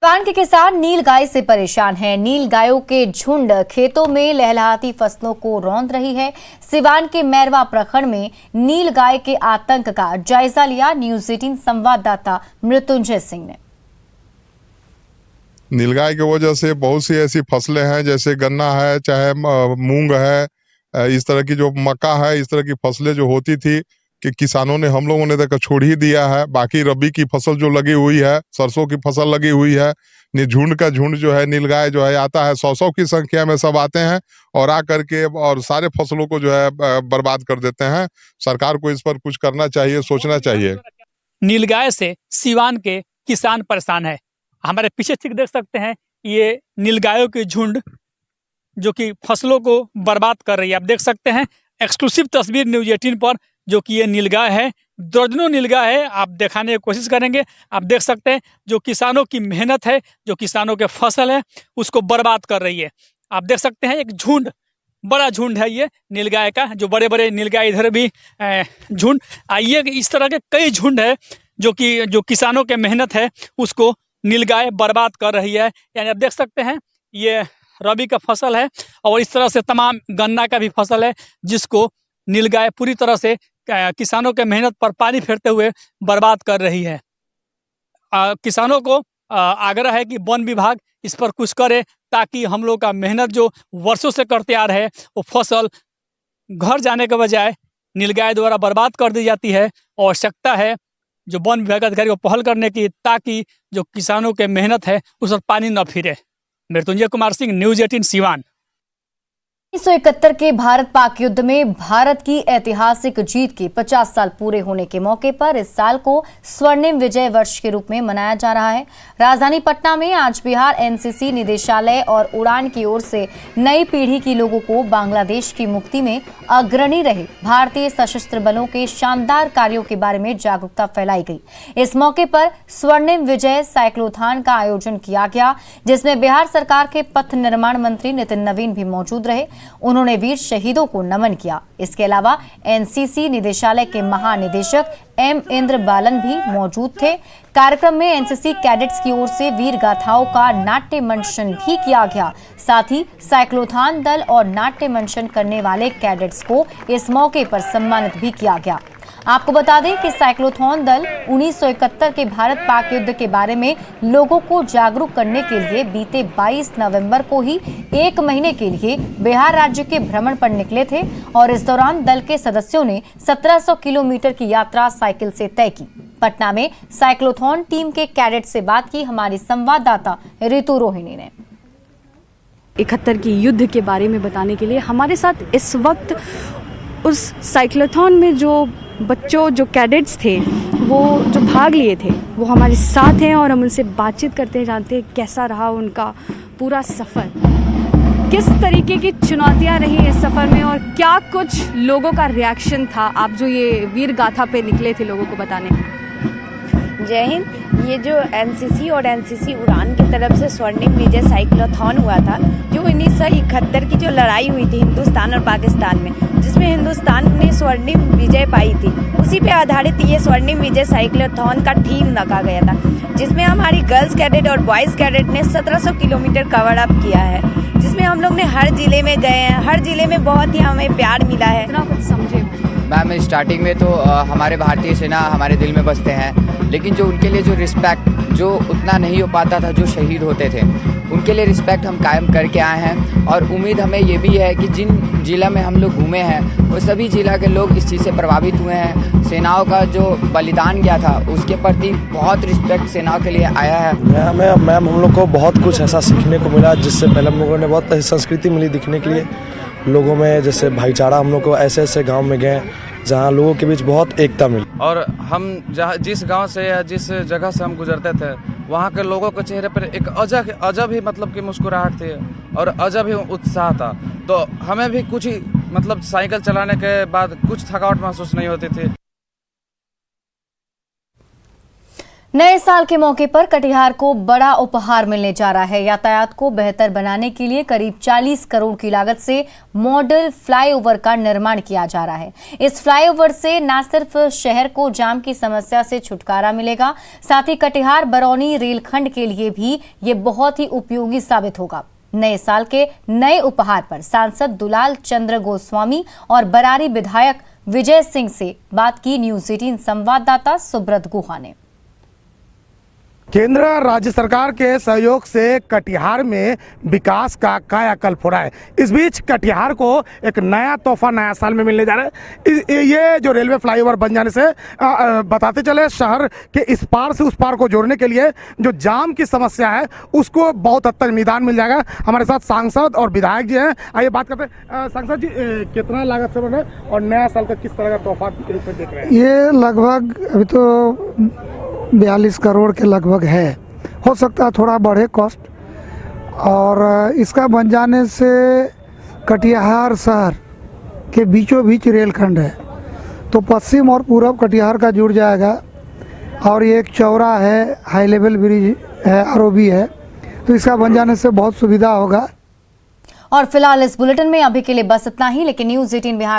सिवान के किसान नील गाय से परेशान हैं। नील गायों के झुंड खेतों में लहलहाती फसलों को रौंद रही है। सिवान के मैरवा प्रखंड में नील गाय के आतंक का जायजा लिया न्यूज़ 18 संवाददाता मृत्युंजय सिंह ने। नीलगाय की वजह से बहुत सी ऐसी फसलें हैं, जैसे गन्ना है, चाहे मूंग है, इस तरह की जो मक्का है, इस तरह की फसलें जो होती थी कि किसानों ने, हम लोगों ने तक छोड़ ही दिया है। बाकी रबी की फसल जो लगी हुई है, सरसों की फसल लगी हुई है, झुंड का झुंड जो है, नीलगाय जो है आता है, 100 की संख्या में सब आते हैं और आकर के और सारे फसलों को जो है बर्बाद कर देते हैं। सरकार को इस पर कुछ करना चाहिए, सोचना चाहिए। नीलगाय से सिवान के किसान परेशान है। हमारे पीछे ठीक देख सकते हैं, ये नीलगायों के झुंड जो कि फसलों को बर्बाद कर रही है। आप देख सकते हैं एक्सक्लूसिव तस्वीर न्यूज़ 18 पर, जो कि ये नीलगाय है, दर्जनों नीलगाय है। आप दिखाने की कोशिश करेंगे। आप देख सकते हैं जो किसानों की मेहनत है, जो किसानों के फसल है, उसको बर्बाद कर रही है। आप देख सकते हैं एक झुंड, बड़ा झुंड है ये नीलगाय का, जो बड़े बड़े नीलगाय, इधर भी झुंड। आइए, इस तरह के कई झुंड है जो किसानों के मेहनत है उसको नीलगाय बर्बाद कर रही है। यानी आप देख सकते हैं ये रबी का फसल है और इस तरह से तमाम गन्ना का भी फसल है, जिसको नीलगाय पूरी तरह से किसानों के मेहनत पर पानी फेरते हुए बर्बाद कर रही है। किसानों को आग्रह है कि वन विभाग इस पर कुछ करे, ताकि हम लोग का मेहनत जो वर्षों से करते आ रहे हैं वो फसल घर जाने के बजाय नीलगाय द्वारा बर्बाद कर दी जाती है। आवश्यकता है जो वन विभाग अधिकारी को पहल करने की, ताकि जो किसानों के मेहनत है उस पर पानी न फिरे। मृत्युंजय कुमार सिंह, न्यूज़ 18 सिवान। 1971 के भारत पाक युद्ध में भारत की ऐतिहासिक जीत के 50 साल पूरे होने के मौके पर इस साल को स्वर्णिम विजय वर्ष के रूप में मनाया जा रहा है। राजधानी पटना में आज बिहार एनसीसी निदेशालय और उड़ान की ओर से नई पीढ़ी के लोगों को बांग्लादेश की मुक्ति में अग्रणी रहे भारतीय सशस्त्र बलों के शानदार कार्यों के बारे में जागरूकता फैलाई गई। इस मौके पर स्वर्णिम विजय साइक्लोथॉन का आयोजन किया गया, जिसमें बिहार सरकार के पथ निर्माण मंत्री नितिन नवीन भी मौजूद रहे। उन्होंने वीर शहीदों को नमन किया। इसके अलावा एनसीसी निदेशालय के महानिदेशक एम इंद्र बालन भी मौजूद थे। कार्यक्रम में एनसीसी कैडेट्स की ओर से वीर गाथाओं का नाट्य मंचन भी किया गया। साथ ही साइक्लोथॉन दल और नाट्य मंचन करने वाले कैडेट्स को इस मौके पर सम्मानित भी किया गया। आपको बता दें कि साइक्लोथॉन दल 1971 के भारत पाक युद्ध के बारे में लोगों को जागरूक करने के लिए बीते 22 नवंबर को ही 1 महीने के लिए बिहार राज्य के भ्रमण पर निकले थे और इस दौरान दल के सदस्यों ने 1700 किलोमीटर की यात्रा साइकिल से तय की। पटना में साइक्लोथॉन टीम के कैडेट से बात की हमारी संवाददाता ऋतु रोहिणी ने। 71 की युद्ध के बारे में बताने के लिए हमारे साथ इस वक्त उस साइक्लोथॉन में जो बच्चों, जो कैडेट्स थे, वो जो भाग लिए थे, वो हमारे साथ हैं और हम उनसे बातचीत करते जानते हैं कैसा रहा उनका पूरा सफ़र, किस तरीके की चुनौतियां रही इस सफ़र में और क्या कुछ लोगों का रिएक्शन था। आप जो ये वीर गाथा पे निकले थे लोगों को बताने। जय हिंद। ये जो एनसीसी और एनसीसी उड़ान की तरफ से स्वर्णिम विजय साइक्लोथॉन हुआ था, जो 1971 की जो लड़ाई हुई थी हिंदुस्तान और पाकिस्तान में, जिसमें हिंदुस्तान ने स्वर्णिम विजय पाई थी, उसी पे आधारित ये स्वर्णिम विजय साइक्लोथॉन का थीम रखा गया था, जिसमें हमारी गर्ल्स कैडेट और बॉयज़ कैडेट ने 1700 किलोमीटर कवर अप किया है, जिसमें हम लोग ने हर जिले में गए हैं। हर जिले में बहुत ही हमें प्यार मिला है। इतना कुछ समझे मैम, स्टार्टिंग में तो हमारे भारतीय सेना हमारे दिल में बसते हैं, लेकिन जो उनके लिए जो रिस्पेक्ट जो उतना नहीं हो पाता था, जो शहीद होते थे, उनके लिए रिस्पेक्ट हम कायम करके आए हैं। और उम्मीद हमें ये भी है कि जिन जिला में हम लोग घूमे हैं वो सभी जिला के लोग इस चीज़ से प्रभावित हुए हैं। सेनाओं का जो बलिदान किया था उसके प्रति बहुत रिस्पेक्ट सेनाओं के लिए आया है। मैम हम लोग को बहुत कुछ ऐसा सीखने को मिला, जिससे पहले हम लोगों ने बहुत संस्कृति मिली दिखने के लिए लोगों में, जैसे भाईचारा। हम लोग को ऐसे ऐसे गांव में गए जहां लोगों के बीच बहुत एकता मिली। और हम जिस गांव से या जिस जगह से हम गुजरते थे, वहां के लोगों के चेहरे पर एक अजब ही मतलब की मुस्कुराहट थी और अजब ही उत्साह था। तो हमें भी कुछ ही मतलब साइकिल चलाने के बाद कुछ थकावट महसूस नहीं होती थी। नए साल के मौके पर कटिहार को बड़ा उपहार मिलने जा रहा है। यातायात को बेहतर बनाने के लिए करीब 40 करोड़ की लागत से मॉडल फ्लाईओवर का निर्माण किया जा रहा है। इस फ्लाईओवर से न सिर्फ शहर को जाम की समस्या से छुटकारा मिलेगा, साथ ही कटिहार बरौनी रेलखंड के लिए भी ये बहुत ही उपयोगी साबित होगा। नए साल के नए उपहार पर सांसद दुलाल चंद्र गोस्वामी और बरारी विधायक विजय सिंह से बात की न्यूज़ 18 संवाददाता सुब्रत गुहा ने। केंद्र राज्य सरकार के सहयोग से कटिहार में विकास का कायाकल्प हो रहा है। इस बीच कटिहार को एक नया तोहफा नया साल में मिलने जा रहा है। ये जो रेलवे फ्लाईओवर बन जाने से बताते चले शहर के इस पार से उस पार को जोड़ने के लिए जो जाम की समस्या है उसको बहुत हद तक निदान मिल जाएगा। हमारे साथ सांसद और विधायक जी हैं, आइए बात करते हैं। सांसद जी, कितना लागत से बने और नया साल का किस तरह का तोहफा के रूप में देख रहे हैं? ये लगभग अभी तो 42 करोड़ के लगभग है, हो सकता है थोड़ा बढ़े कॉस्ट। और इसका बन जाने से कटिहार शहर के बीचों बीच रेलखंड है, तो पश्चिम और पूरब कटिहार का जुड़ जाएगा। और ये एक चौड़ा है, हाई लेवल ब्रिज है, आरओबी है, तो इसका बन जाने से बहुत सुविधा होगा। और फिलहाल इस बुलेटिन में अभी के लिए बस इतना ही, लेकिन न्यूज़ 18 बिहार